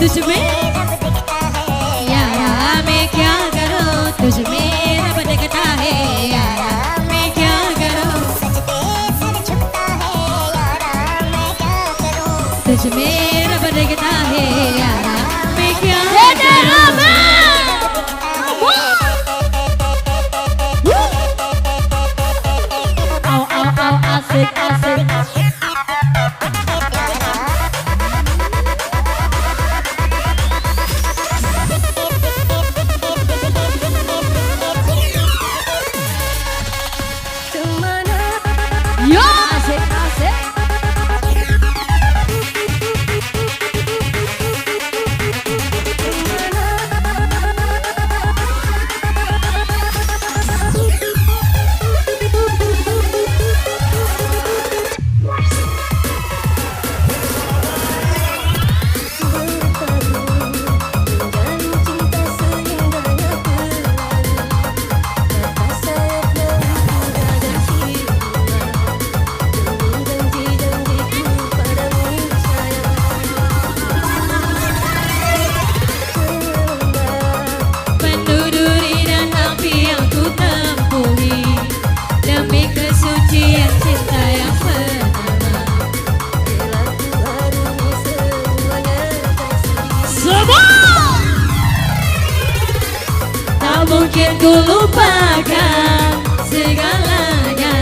तुझ में यारा मैं क्या करूं, तुझ में रब दिखता है यारा मैं क्या करूं, तुझ में रब दिखता है यारा मैं क्या करूं। Asik, asik. Yo, asik, asik. Tak mungkin ku lupakan segalanya,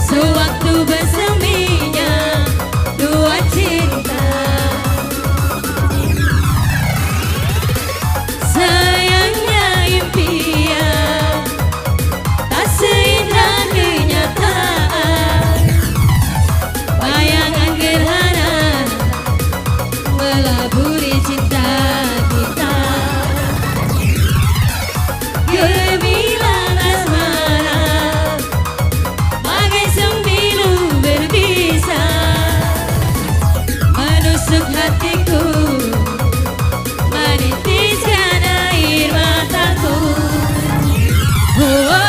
sewaktu berseminya dua cinta. Sayangnya impian tak seindah kenyataan, bayangan gerhana melaburi cinta kita. Gemilang asmara bagai sembilu berbisa menusuk hatiku, menitiskan air mataku. Oh,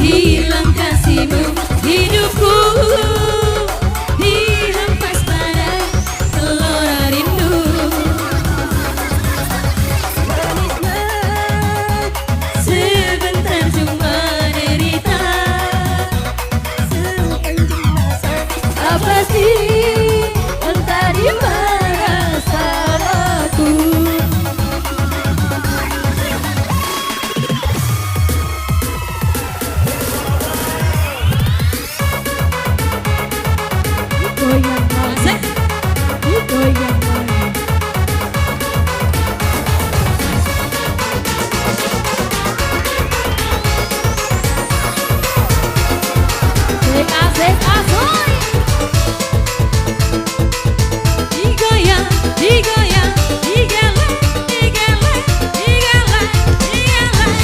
hilang kasihmu, hidupku dihempas pada gelora rindu. Sebentar cuma derita, apa sih entah di mana salahku. Goyang asik, goyang asik, asik, asik. Digoyang, digoyang, digeleng, digeleng, digeleng, digeleng.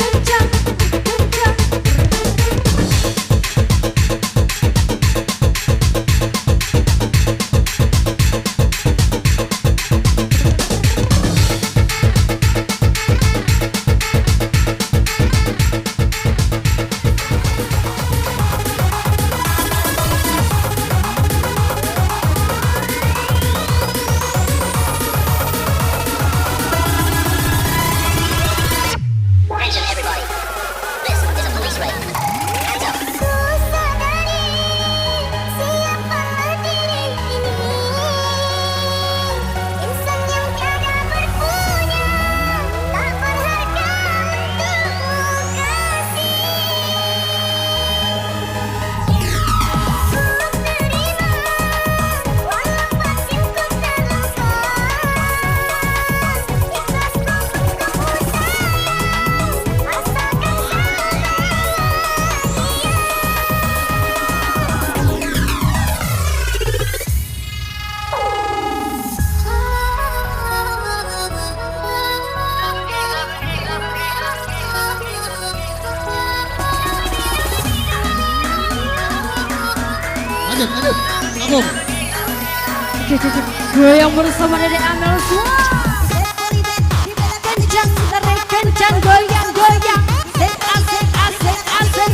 Kencang, kencang. Attention everybody, this is a police raid. Hands up. Lanjut, lanjut. Sambung. Goyang bersama Dede Amel semua. Kencang, tarik kencang, goyang, goyang. Asik, asik, asik, asik.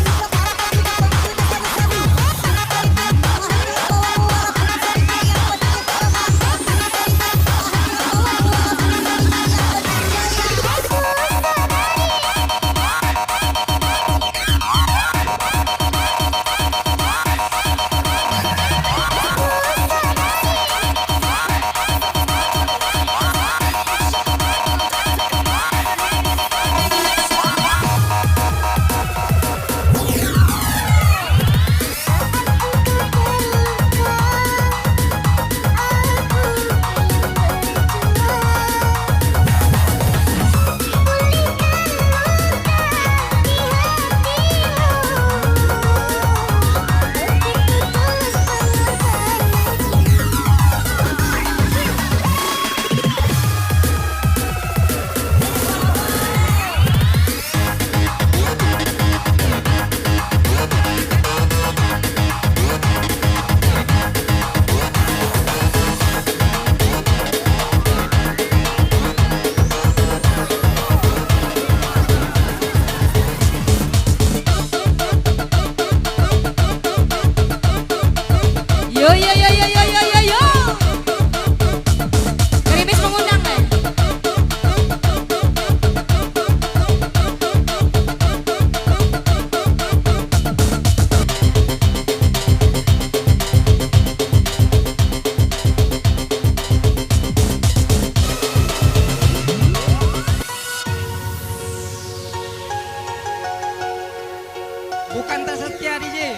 Bukan tak setia DJ.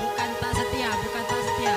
Bukan tak setia, bukan tak setia.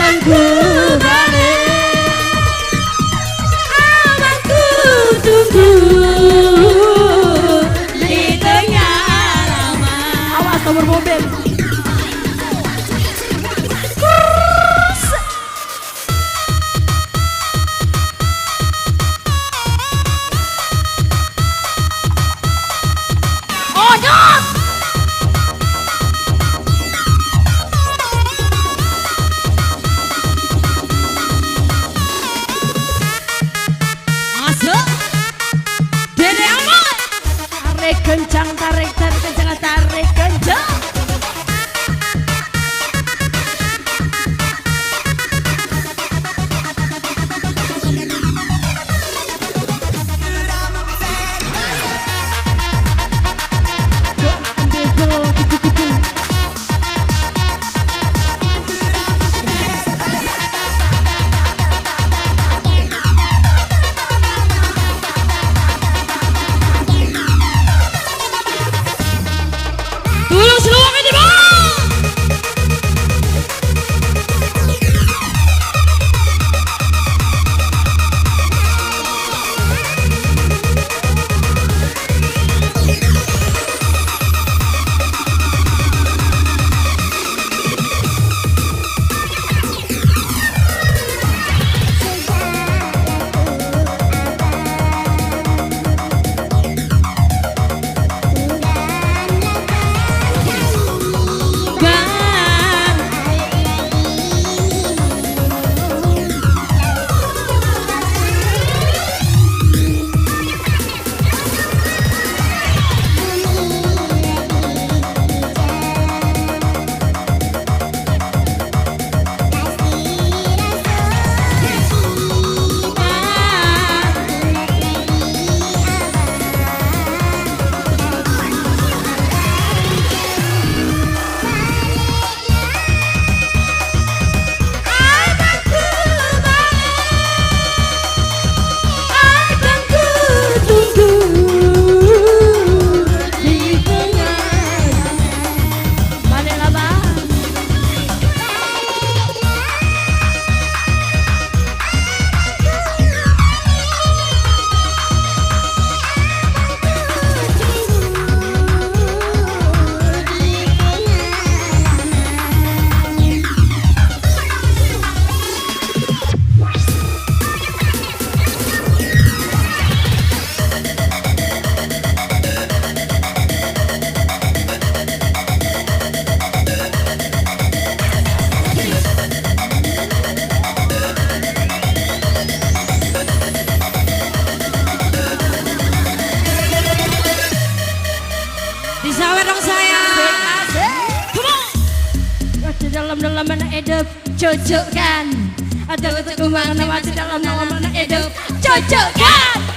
abangku balik, abangku tunggu di tengah halaman. Awas nomor mobil. Tarik kencang, tarik kencang, tarik kencang. Disawer dong saya. Come on. Di dalam mana hidup cocok kan? Atau untuk kemana di dalam mana hidup cocok kan?